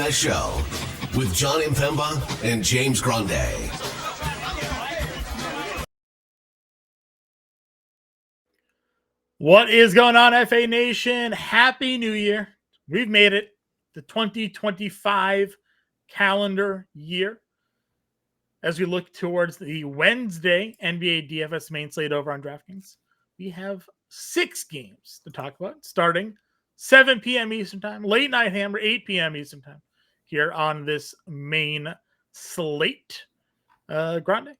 DFS show with John Impemba and James Grande. What is going on, FA Nation? Happy New Year. We've made it, the 2025 calendar year. As we look towards the Wednesday NBA DFS main slate over on DraftKings, we have 6 games to talk about, starting 7 p.m. Eastern Time, late night hammer, 8 p.m. Eastern Time, here on this main slate. Grande,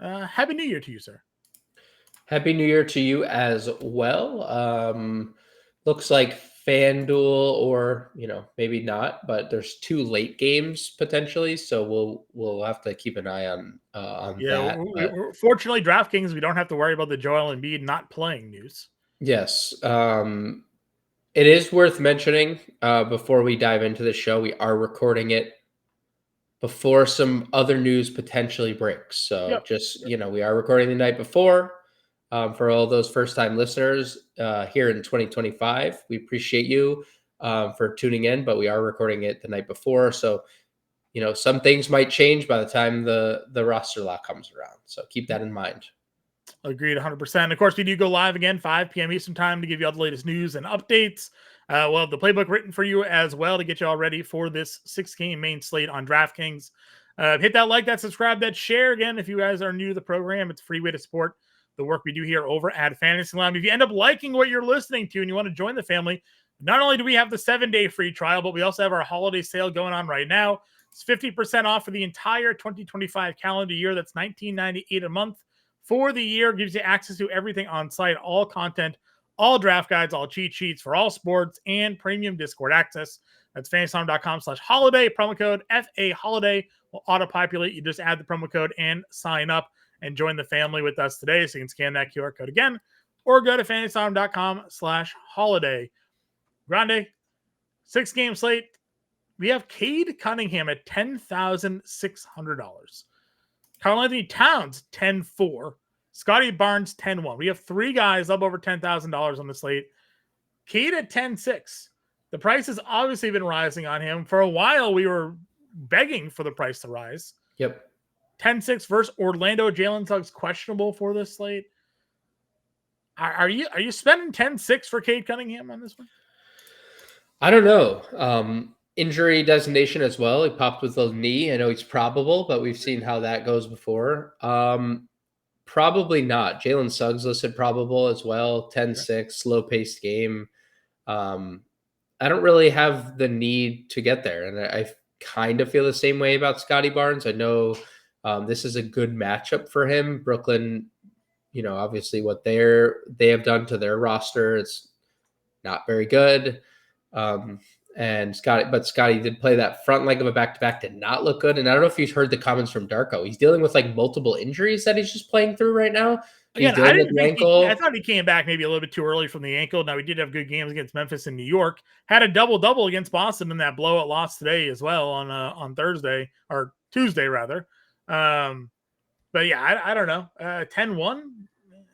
Happy New Year to you, sir. Happy New Year to you as well. Looks like FanDuel, or maybe not, but there's 2 late games potentially, so we'll have to keep an eye on that. Fortunately, DraftKings, we don't have to worry about the Joel Embiid not playing news. Yes, it is worth mentioning before we dive into the show. We are recording it before some other news potentially breaks, so we are recording the night before. For all those first-time listeners here in 2025, we appreciate you for tuning in, but we are recording it the night before. So, some things might change by the time the roster lock comes around. So keep that in mind. Agreed 100%. Of course, we do go live again, 5 p.m. Eastern Time, to give you all the latest news and updates. We'll have the playbook written for you as well to get you all ready for this 6-game main slate on DraftKings. Hit that like, that subscribe, that share. Again, if you guys are new to the program, it's a free way to support the work we do here over at Fantasy Lab. If you end up liking what you're listening to and you want to join the family, not only do we have the 7-day free trial, but we also have our holiday sale going on right now. It's 50% off for the entire 2025 calendar year. That's $19.98 a month for the year. Gives you access to everything on site, all content, all draft guides, all cheat sheets for all sports, and premium Discord access. That's fantasyfarm.com/holiday. Promo code FAHoliday will auto-populate. You just add the promo code and sign up and join the family with us today. So you can scan that QR code again, or go to fantasyfarm.com/holiday. Grande, 6-game slate. We have Cade Cunningham at $10,600. Karl-Anthony Towns, 10-4. Scotty Barnes, 10-1. We have 3 guys up over $10,000 on the slate. Cade at 10-6. The price has obviously been rising on him. For a while, we were begging for the price to rise. Yep. 10-6 versus Orlando. Jalen Suggs questionable for this slate. Are you spending 10-6 for Cade Cunningham on this one? I don't know. Injury designation as well. He popped with a knee. I know he's probable, but we've seen how that goes before. Probably not. Jalen Suggs listed probable as well. 10-6, slow-paced game. I don't really have the need to get there, and I kind of feel the same way about Scotty Barnes. I know this is a good matchup for him. Brooklyn, obviously what they have done to their roster, it's not very good. And Scotty did play that front leg of a back-to-back, did not look good. And I don't know if you've heard the comments from Darko. He's dealing with multiple injuries that he's just playing through right now. Again, I thought he came back maybe a little bit too early from the ankle. Now, he did have good games against Memphis and New York. Had a double-double against Boston in that blowout loss today as well on Thursday, or Tuesday rather. But yeah, I don't know. 10-1?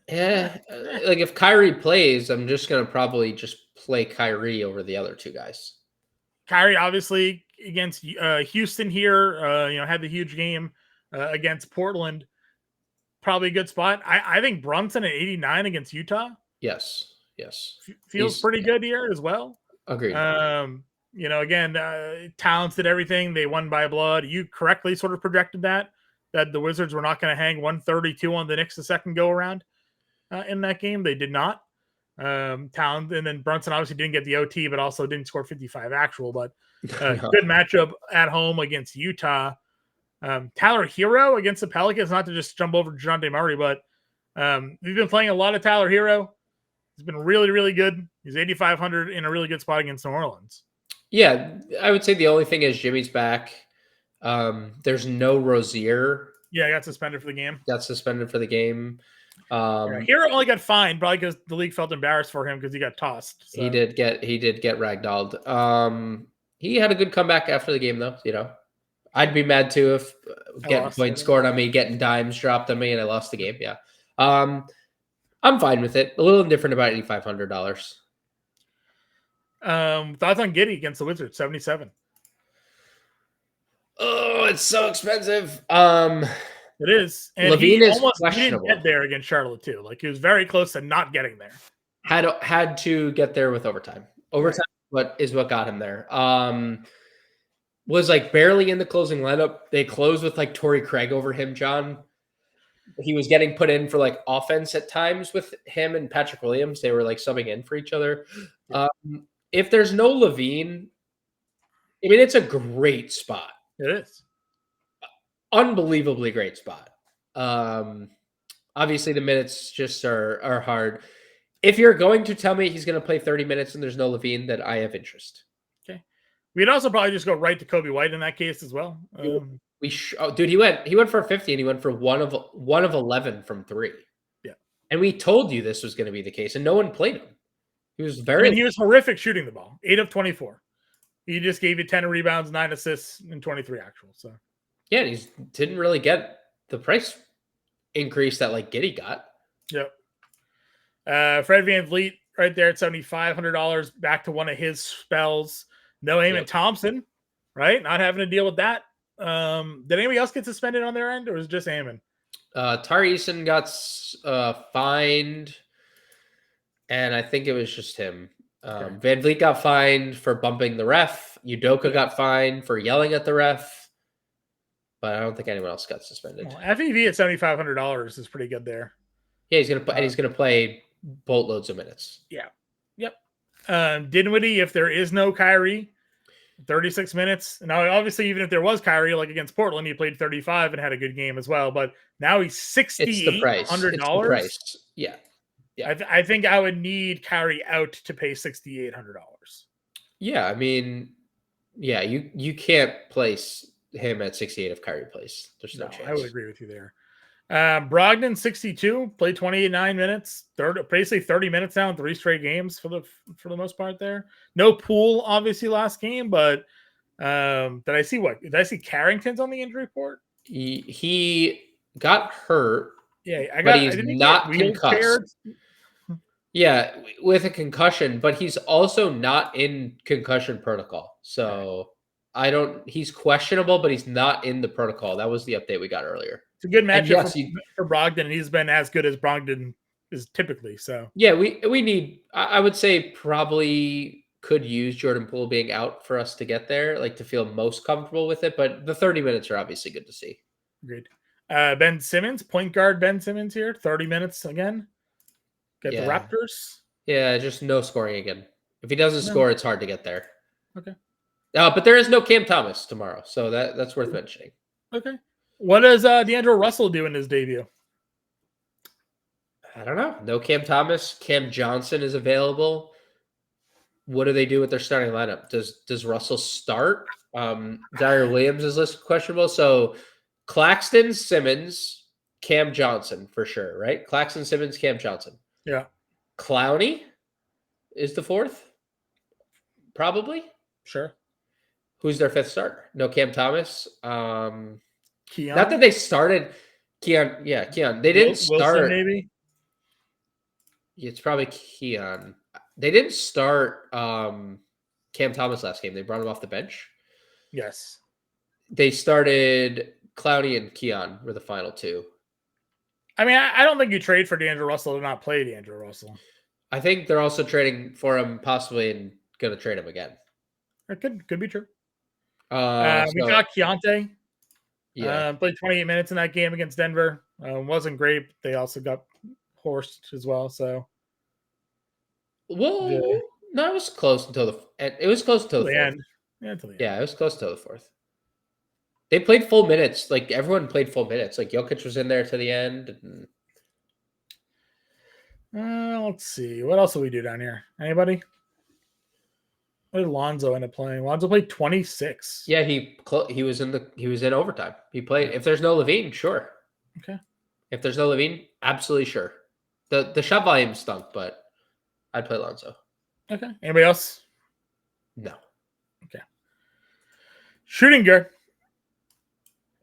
Yeah, if Kyrie plays, I'm just going to probably just play Kyrie over the other 2 guys. Kyrie, obviously, against Houston here, had the huge game against Portland. Probably a good spot. I think Brunson at 89 against Utah. Yes. Feels pretty good here as well. Agreed. Again, Towns did everything. They won by blood. You correctly sort of projected that the Wizards were not going to hang 132 on the Knicks the second go around in that game. They did not. Towns, and then Brunson obviously didn't get the OT, but also didn't score 55 actual. But good matchup at home against Utah. Tyler Hero against the Pelicans, not to just jump over to DeJounte Murray, but we've been playing a lot of Tyler Hero. He's been really, really good. He's 8,500 in a really good spot against New Orleans. Yeah, I would say the only thing is Jimmy's back. There's no Rozier. Yeah, he got suspended for the game. Hero only got fined probably because the league felt embarrassed for him because he got tossed. So. He did get ragdolled. He had a good comeback after the game though. I'd be mad too if getting points scored on me, getting dimes dropped on me, and I lost the game. Yeah. I'm fine with it. A little indifferent about $8,500. Thoughts on Giddey against the Wizards, 77. Oh, it's so expensive. It is, and Levine is he didn't questionable. get there against Charlotte too. Like he was very close to not getting there. Had to get there with overtime. Overtime what got him there. Was like barely in the closing lineup. They closed with like Torrey Craig over him, John. He was getting put in for like offense at times with him and Patrick Williams. They were like subbing in for each other. If there's no Levine, I mean, it's a great spot. It is. Unbelievably great spot. Obviously, the minutes just are hard. If you're going to tell me he's going to play 30 minutes and there's no Levine, then I have interest. Okay. We'd also probably just go right to Kobe White in that case as well. Dude, he went for 50 and he went for one of 11 from 3. Yeah. And we told you this was going to be the case, and no one played him. He was he was horrific shooting the ball. 8 of 24. He just gave you 10 rebounds, 9 assists, and 23 actual. So yeah, he didn't really get the price increase that like Giddey got. Yep. Fred VanVleet right there at $7,500, back to one of his spells. No Eamon Thompson, right? Not having to deal with that. Did anybody else get suspended on their end, or was it just Eamon? Tari Eason got fined, and I think it was just him. Van Vliet got fined for bumping the ref. Udoka got fined for yelling at the ref, but I don't think anyone else got suspended. Well, FEV at $7,500 is pretty good there. Yeah, he's gonna play, and he's gonna play boatloads of minutes. Yeah, yep. Dinwiddie, if there is no Kyrie, 36 minutes. Now, obviously, even if there was Kyrie, like against Portland, he played 35 and had a good game as well. But now he's $6,800. Yeah. I think I would need Kyrie out to pay $6,800. Yeah, I mean, yeah, you can't place him at 68 if Kyrie plays. There's no chance. I would agree with you there. Brogdon 62 played 28 minutes, basically 30 minutes now in 3 straight games for the most part there. No Poole obviously last game, but did I see Carrington's on the injury report? He got hurt. Yeah, but he's not concussed. Yeah, with a concussion, but he's also not in concussion protocol. So he's questionable, but he's not in the protocol. That was the update we got earlier. It's a good matchup for Brogdon, and he's been as good as Brogdon is typically. So yeah, we need. I would say probably could use Jordan Poole being out for us to get there, like to feel most comfortable with it. But the 30 minutes are obviously good to see. Agreed. Ben Simmons, point guard Ben Simmons here, 30 minutes again. Get the Raptors. Yeah, just no scoring again. If he doesn't score, it's hard to get there. Okay. But there is no Cam Thomas tomorrow, so that's worth mentioning. Okay. What does D'Angelo Russell do in his debut? I don't know. No Cam Thomas. Cam Johnson is available. What do they do with their starting lineup? Does Russell start? Zaire Williams is listed questionable. So Claxton, Simmons, Cam Johnson for sure, right? Claxton, Simmons, Cam Johnson. Yeah. Clowney is the 4th, probably. Sure. Who's their 5th starter? No Cam Thomas. Keon. Not that they started Keon. Yeah, Keon. They didn't start. Wilson, maybe. It's probably Keon. They didn't start Cam Thomas last game. They brought him off the bench. Yes. They started Clowney and Keon were the final 2. I mean, I don't think you trade for D'Angelo Russell to not play D'Angelo Russell. I think they're also trading for him possibly and going to trade him again. It could be true. We got Keontae. Yeah. Played 28 minutes in that game against Denver. Wasn't great. But they also got horsed as well. So, no, it was close until the 4th. End. Yeah, until the end. Yeah, it was close until the 4th. They played full minutes. Like everyone played full minutes. Like Jokic was in there to the end. Let's see. What else do we do down here? Anybody? What did Lonzo end up playing? Lonzo played 26. Yeah, he was in overtime. He played. If there's no Levine, sure. Okay. If there's no Levine, absolutely sure. The shot volume stunk, but I'd play Lonzo. Okay. Anybody else? No. Okay. Shooting guard.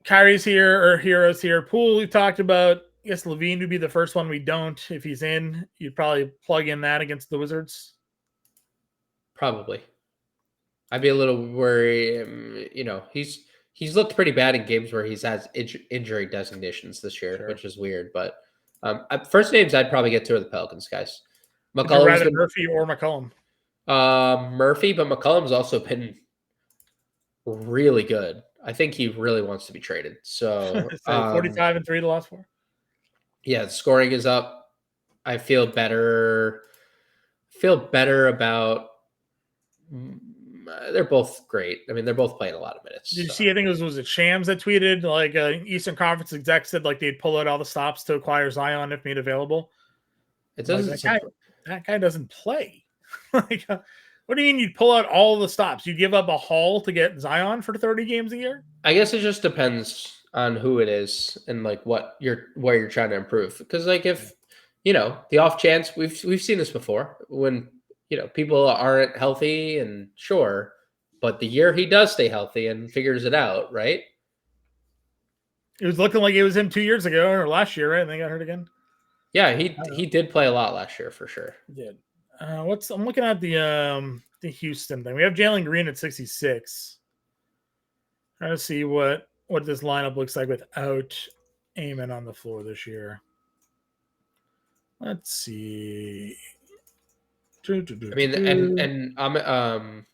Kyrie's here, or Hero's here. Poole, we've talked about. I guess Levine would be the first one we don't. If he's in, you'd probably plug in that against the Wizards. Probably. I'd be a little worried. He's he's looked pretty bad in games where he's had injury designations this year, which is weird. But first names I'd probably get to are the Pelicans guys. Would you rather Murphy or McCollum? Murphy, but McCollum's also been really good. I think he really wants to be traded. So, 45 and 3 the last 4. Yeah, the scoring is up. I feel better. About. They're both great. I mean, they're both playing a lot of minutes. Did you see? I think it was Shams that tweeted like Eastern Conference exec said like they'd pull out all the stops to acquire Zion if made available. It doesn't. That guy doesn't play. Like, what do you mean you'd pull out all the stops? You give up a haul to get Zion for 30 games a year? I guess it just depends on who it is and like where you're trying to improve. Because like if the off chance we've seen this before when people aren't healthy and sure, but the year he does stay healthy and figures it out, right? It was looking like it was him 2 years ago or last year, right? And they got hurt again. Yeah, he did play a lot last year for sure. He did. I'm looking at the Houston thing. We have Jalen Green at 66. Trying to see what this lineup looks like without Amon on the floor this year. Let's see. I mean, and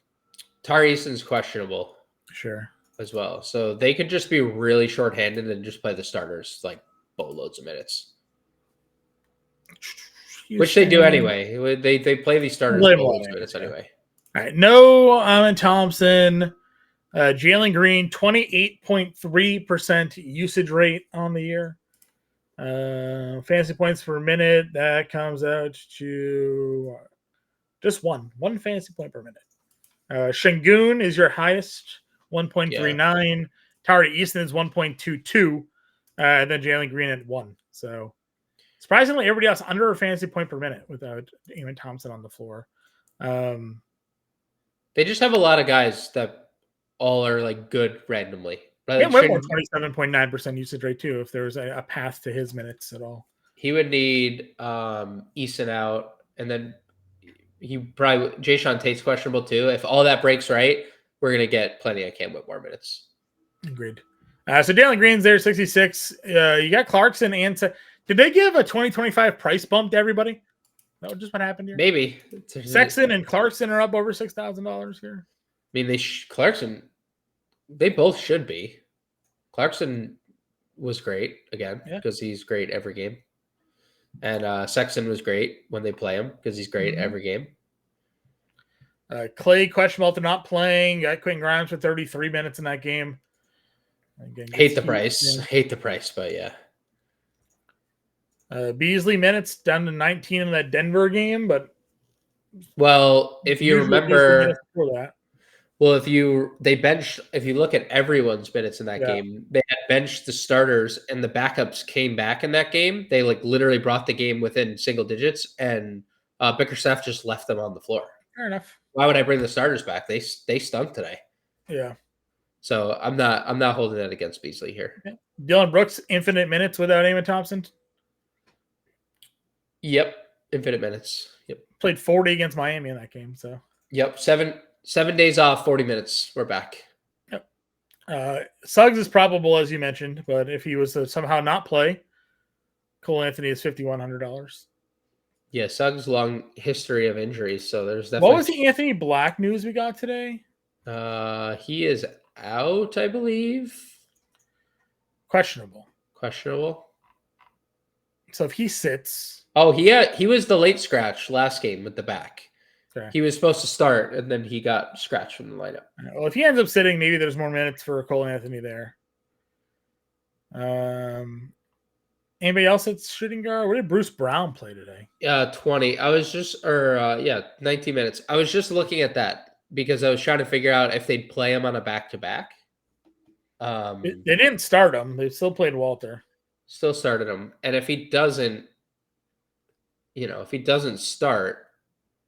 Tari Easton's questionable, sure, as well. So they could just be really shorthanded and just play the starters like boatloads of minutes. Which they do anyway. They play these starters boatloads of minutes anyway. All right. No, Amin Thompson. Jalen Green, 28.3% usage rate on the year. Fantasy points per minute. That comes out to just one fantasy point per minute. Şengün is your highest, 1.39. Yeah. Tari Easton is 1.22. And then Jalen Green at 1. So surprisingly, everybody else under a fantasy point per minute without Amin Thompson on the floor. They just have a lot of guys that all are like good randomly. Yeah, Whitmore 27.9% usage rate too. If there's a path to his minutes at all, he would need Easton out, and then he probably Jayshawn Tate's questionable too. If all that breaks right, we're gonna get plenty of Cam Whitmore minutes. Agreed. So Jalen Green's there, 66. You got Clarkson and did they give a 2025 price bump to everybody? Is that just what happened here? Maybe. Sexton and Clarkson are up over $6,000 here. I mean, Clarkson. They both should be. Clarkson was great again because he's great every game. And Sexton was great when they play him because he's great every game. Clay questionable to not playing. Got Quentin Grimes for 33 minutes in that game. Again, hate the price. Yeah. Hate the price, but yeah. Beasley minutes down to 19 in that Denver game, but if you remember that. Well, if you look at everyone's minutes in that game, they had benched the starters and the backups came back in that game. They like literally brought the game within single digits, and Bickerstaff just left them on the floor. Fair enough. Why would I bring the starters back? They stunk today. Yeah. So I'm not holding that against Beasley here. Okay. Dylan Brooks, infinite minutes without Amin Thompson. Yep, infinite minutes. Yep. Played 40 against Miami in that game. So. Yep, 7 days off, 40 minutes. We're back. Yep. Suggs is probable, as you mentioned, but if he was to somehow not play, Cole Anthony is $5,100. Yeah, Suggs' long history of injuries, so there's definitely. What was the Anthony Black news we got today? He is out, I believe. Questionable. So if he sits. Oh, he was the late scratch last game with the back. Okay. He was supposed to start, and then he got scratched from the lineup. Well, if he ends up sitting, maybe there's more minutes for Cole Anthony there. Anybody else that's shooting guard? What did Bruce Brown play today? 20. 19 minutes. I was just looking at that because I was trying to figure out if they'd play him on a back-to-back. They didn't start him. They still played Walter. Still started him. And if he doesn't start,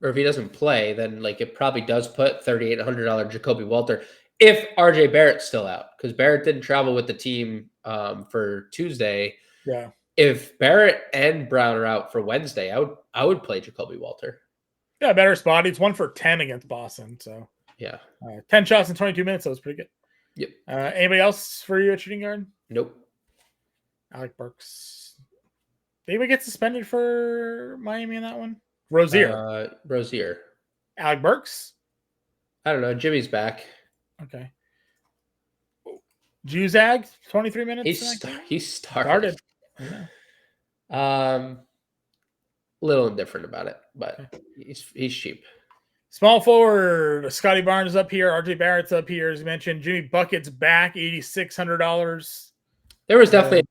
or if he doesn't play, then like it probably does put $3,800 Jacoby Walter if RJ Barrett's still out, because Barrett didn't travel with the team for Tuesday. Yeah. If Barrett and Brown are out for Wednesday, I would play Jacoby Walter. Yeah, better spot. He's 1 for 10 against Boston. So yeah, 10 shots in 22 minutes. That was pretty good. Yep. Anybody else for you at shooting guard? Nope. Alec Burks. Did anybody get suspended for Miami in that one? Rozier. Rozier. Alec Burks? I don't know. Jimmy's back. Okay. Juzag, 23 minutes. He started. Yeah. Little indifferent about it, but he's cheap. Small forward, Scotty Barnes is up here. RJ Barrett's up here, as you mentioned. Jimmy Bucket's back, $8,600. There was definitely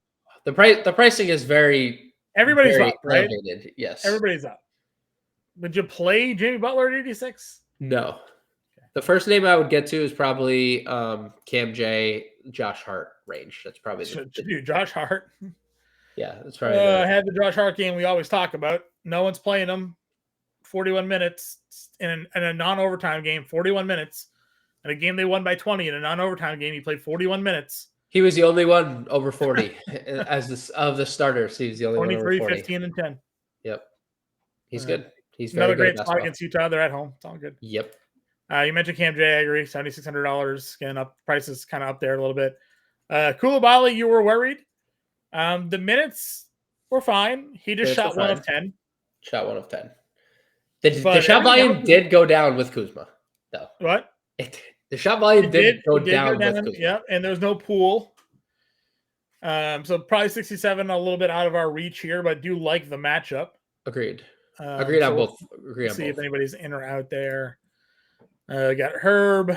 the pricing is very everybody's up, right? Elevated. Yes, everybody's up. Would you play Jimmy Butler at 86? No. The first name I would get to is probably Cam J, Josh Hart range. That's probably Josh Hart. Yeah, that's probably had the Josh Hart game we always talk about. No one's playing him. 41 minutes in a non-overtime game, 41 minutes. In a game they won by 20 in a non-overtime game, he played 41 minutes. He was the only one over 40 of the starters. He was the only 23, one over 40. 15, and 10. Yep. He's good. He's another very great spot against Utah. They're at home. It's all good. Yep. You mentioned Cam J. I agree. $7,600. Getting up. Price is kind of up there a little bit. Koulibaly, you were worried. The minutes were fine. He just shot 1 of 10. Shot 1 of 10. The shot volume did go down with Kuzma, though. What? The shot volume did go down with Kuzma. Yeah, and there's no pool. So probably 67, a little bit out of our reach here, but do like the matchup. Agreed. Agreed on both. See if anybody's in or out there. Got Herb.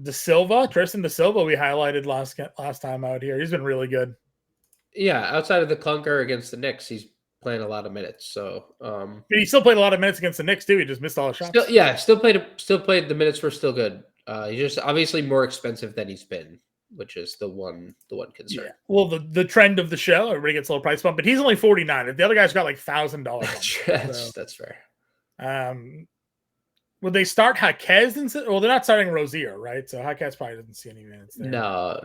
Tristan De Silva we highlighted last time out here. He's been really good. Yeah, outside of the clunker against the Knicks, he's playing a lot of minutes. So he still played a lot of minutes against the Knicks too. He just missed all the shots. Still played. The minutes were still good. He's just obviously more expensive than he's been, which is the one concern. Yeah. Well, the trend of the show, everybody gets a little price bump, but he's only 49. The other guy's got like $1,000. That's fair. Would they start Jaquez instead? Well, they're not starting Rozier, right? So Jaquez probably doesn't see any minutes there. No.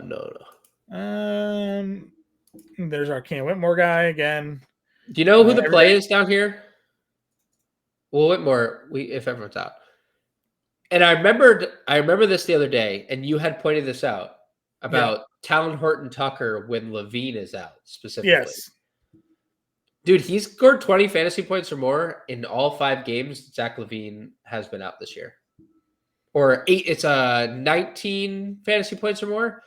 There's our Cam Whitmore guy again. Do you know who the play is down here? Well, Whitmore, if everyone's out. And I remember this the other day, and you had pointed this out about Talon Horton Tucker when Levine is out specifically. Yes. Dude, he's scored 20 fantasy points or more in all 5 games Zach LaVine has been out this year. Or 19 fantasy points or more.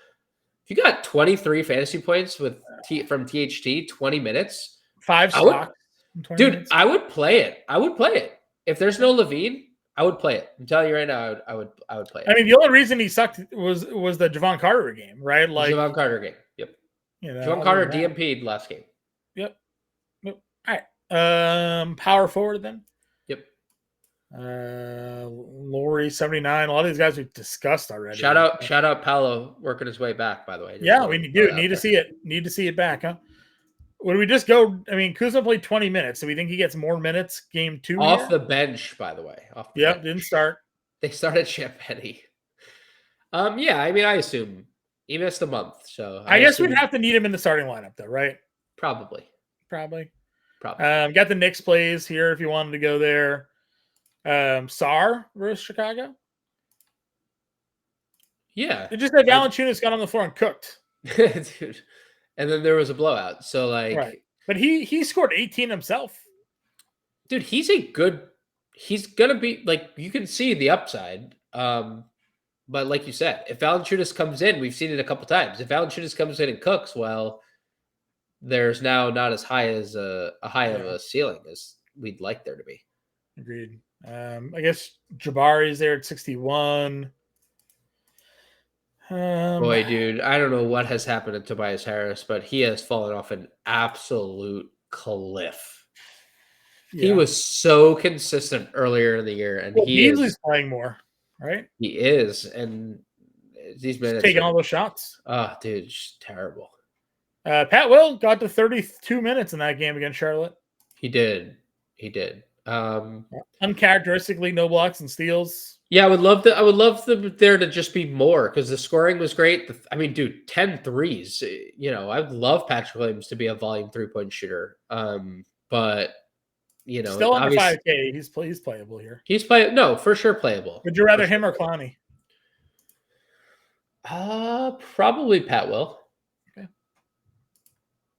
If you got 23 fantasy points from THT, 20 minutes. 5 stocks. Dude, I would play it. If there's no LaVine, I would play it. I'm telling you right now, I would play it. I mean, the only reason he sucked was the Javon Carter game, right? Like Javon Carter game. Yep. Javon Carter DMP'd last game. Yep. All right. Power forward then. Yep. Laurie 79. A lot of these guys we've discussed already. Shout out Paolo working his way back, by the way. Yeah, we need to see it. Need to see it back, huh? Would we just go? I mean, Kuzma played 20 minutes, so we think he gets more minutes game 2 off the bench, by the way. Yep, didn't start. They started Champagny. Yeah, I mean, I assume he missed a month, so I guess we'd have to need him in the starting lineup, though, right? Probably. Got the Knicks plays here if you wanted to go there. Sar versus Chicago. Yeah, it just that Valanciunas got on the floor and cooked, dude. And then there was a blowout. So right. But he scored 18 himself. Dude, he's gonna be like, you can see the upside. But like you said, if Valanciunas comes in, we've seen it a couple times. If Valanciunas comes in and cooks, well, there's now not as high as of a ceiling as we'd like there to be. Agreed. I guess Jabari's there at 61. Boy, dude, I don't know what has happened to Tobias Harris, but he has fallen off an absolute cliff. Yeah. He was so consistent earlier in the year, and Beasley's playing more, right? He is, and these minutes taking all those shots. Oh, dude, it's terrible. Pat Will got to 32 minutes in that game against Charlotte. He did. Uncharacteristically, no blocks and steals. Yeah, I would love there to just be more, because the scoring was great. I mean, dude, 10 threes. I'd love Patrick Williams to be a volume 3-point shooter. But still under 5K. He's playable here. No, for sure playable. Would you rather him or Clowney? Probably Pat will. Okay.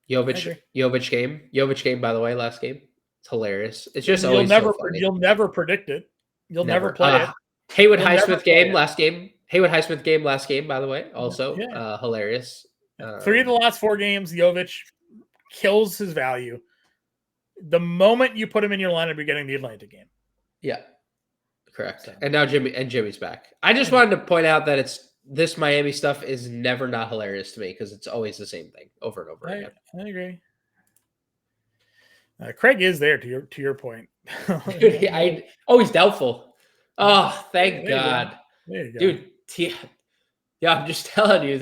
Jovic game, by the way, last game. It's hilarious. It's just You'll always so never funny. you'll never predict it. You'll never play it. Haywood You'll never Highsmith play game it. last game. Haywood Highsmith game last game, by the way, also Yeah. hilarious. 3 of the last 4 games, Jovic kills his value. The moment you put him in your lineup, you're getting the Atlanta game. Yeah, correct. So. And now Jimmy's back. I just wanted to point out that this Miami stuff is never not hilarious to me because it's always the same thing over and over again. I agree. Craig is there to your point. He's doubtful. Oh, thank God. There you go. Dude. Yeah, I'm just telling you,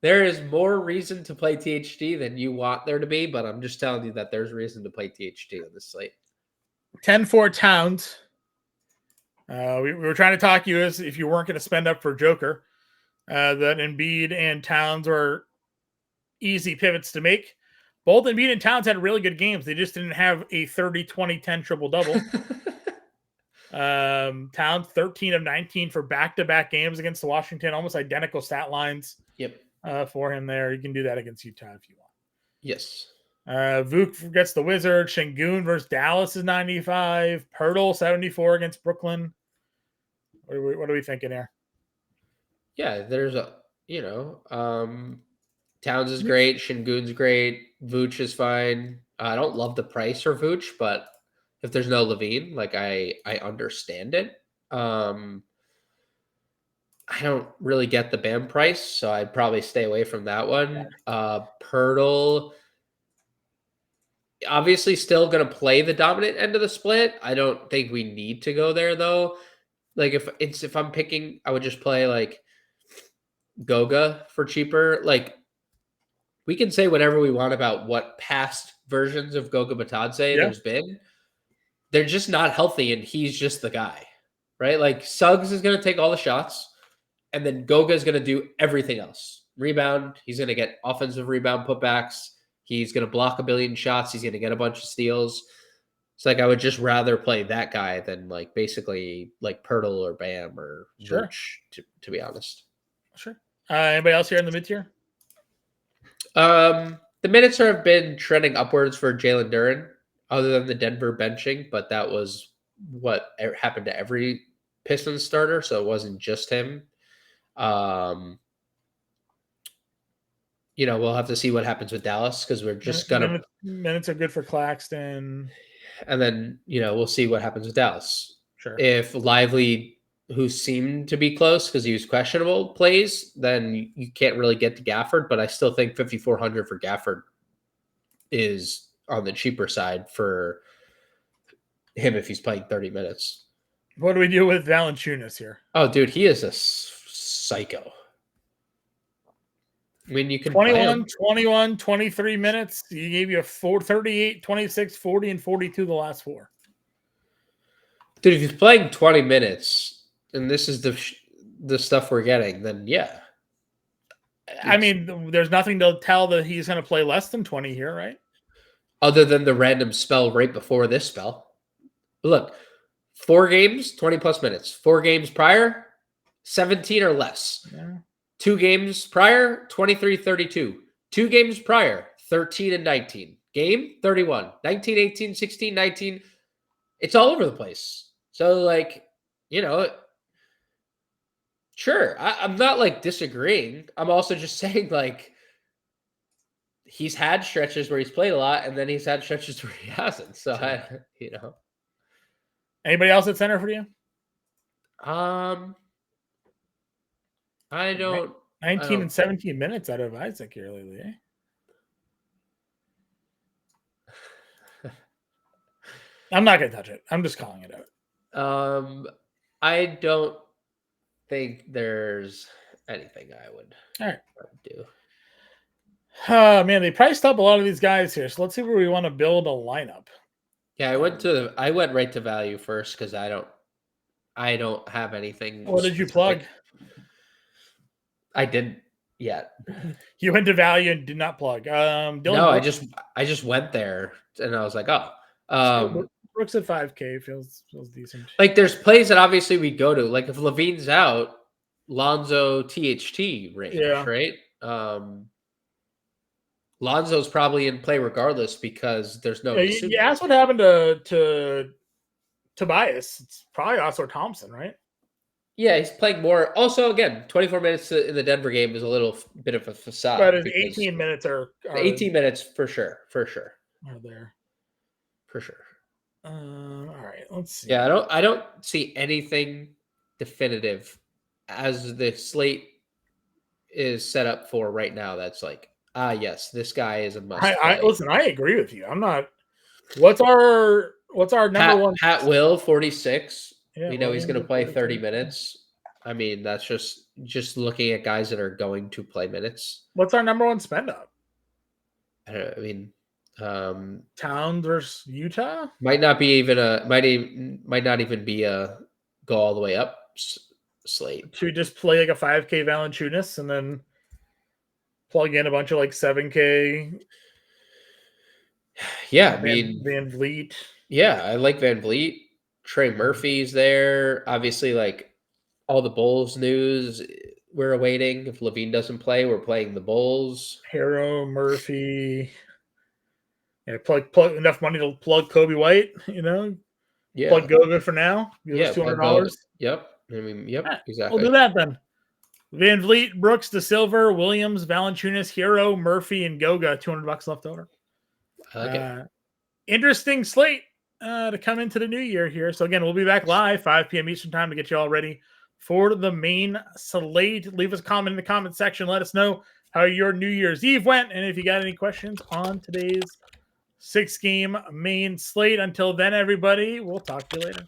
there is more reason to play THT than you want there to be, but I'm just telling you that there's reason to play THT on this slate. 10-4 Towns. We were trying to talk you as if you weren't going to spend up for Joker, that Embiid and Towns are easy pivots to make. Both Embiid and Towns had really good games. They just didn't have a 30-20-10 triple-double. Towns 13 of 19 for back-to-back games against the Washington, almost identical stat lines. Yep. For him there. You can do that against Utah if you want. Yes. Vuk gets the Wizards. Şengün versus Dallas is 95. Pirtle 74 against Brooklyn. What are we thinking here? Yeah, there's Towns is great. Şengün's great. Vooch is fine. I don't love the price for Vooch, but if there's no Levine, like I understand it. I don't really get the Bam price, so I'd probably stay away from that one. Pirtle, obviously still going to play the dominant end of the split. I don't think we need to go there, though. Like, if I'm picking, I would just play, like, Goga for cheaper. Like, we can say whatever we want about what past versions of Goga Batadze there's been. They're just not healthy, and he's just the guy, right? Like, Suggs is going to take all the shots. And then Goga is going to do everything else. Rebound. He's going to get offensive rebound putbacks. He's going to block a billion shots. He's going to get a bunch of steals. It's like I would just rather play that guy than basically Pirtle or Bam or Vooch, to be honest. Sure. Anybody else here in the mid tier? The minutes have been trending upwards for Jalen Duren, other than the Denver benching, but that was what happened to every Pistons starter, so it wasn't just him. We'll have to see what happens with Dallas because we're just gonna minutes are good for Claxton, and then we'll see what happens with Dallas. Sure. If Lively, who seemed to be close because he was questionable, plays, then you can't really get to Gafford. But I still think 5,400 for Gafford is on the cheaper side for him if he's playing 30 minutes. What do we do with Valanciunas here? Oh, dude, he is a psycho. I mean, you can 21, 23 minutes. He gave you a 38, 26, 40, and 42 the last 4. Dude, if he's playing 20 minutes, and this is the stuff we're getting, then yeah. I mean, there's nothing to tell that he's going to play less than 20 here, right? Other than the random spell right before this spell. Look, 4 games, 20-plus minutes. 4 games prior, 17 or less. Yeah. 2 games prior, 23-32. 2 games prior, 13 and 19. Game, 31. 19, 18, 16, 19. It's all over the place. So, sure. I'm not, disagreeing. I'm also just saying, he's had stretches where he's played a lot, and then he's had stretches where he hasn't. So, sure. Anybody else at center for you? I don't. 19 and 17 minutes out of Isaac here lately, eh? I'm not going to touch it. I'm just calling it out. I don't think there's anything I would do. Oh, man, they priced up a lot of these guys here. So let's see where we want to build a lineup. Yeah, I went right to value first because I don't have anything. What did you plug? I didn't yet. You went to value and did not plug. No, I just went there and I was like, Brooks at 5K feels decent. There's plays that obviously we go to. If Levine's out, Lonzo THT range, Yeah. right? Lonzo's probably in play regardless because there's no Yeah, you Dosunmu. asked what happened to Tobias. It's probably also Thompson, right? Yeah, he's playing more. Also, again, 24 minutes in the Denver game is a little bit of a But facade his because 18 minutes are 18 minutes for sure, are there. for sure. All right, let's see. Yeah, I don't see anything definitive as the slate is set up for right now. That's like, yes, this guy is a must I play. listen. I agree with you. I'm not. What's our number one? Pat Will 46. Yeah, We know he's going Williams to at play 46. 30 minutes. I mean, that's just looking at guys that are going to play minutes. What's our number one spend up? I mean, Towns versus Utah. might not not even be a go all the way up slate. To just play like a 5K Valanciunas and then plug in a bunch of like 7K. Yeah, I mean, Van Vliet. yeah, I like Van Vliet. Trey Murphy's there. Obviously, like all the Bulls news we're awaiting. If Levine doesn't play, we're playing the Bulls. Harrow, Murphy. Yeah, plug enough money to plug Kobe White, Yeah. Plug Goga for now. Give us $200. Yep. I mean, yep, Yeah, exactly. we'll do that then. Van Vliet, Brooks, De Silver, Williams, Valanciunas, Hero, Murphy, and Goga. $200 left over. I like it. Interesting slate to come into the new year here. So again, we'll be back live 5 p.m. Eastern time to get you all ready for the main slate. Leave us a comment in the comment section. Let us know how your New Year's Eve went, and if you got any questions on today's 6-game main slate. Until then, everybody, we'll talk to you later.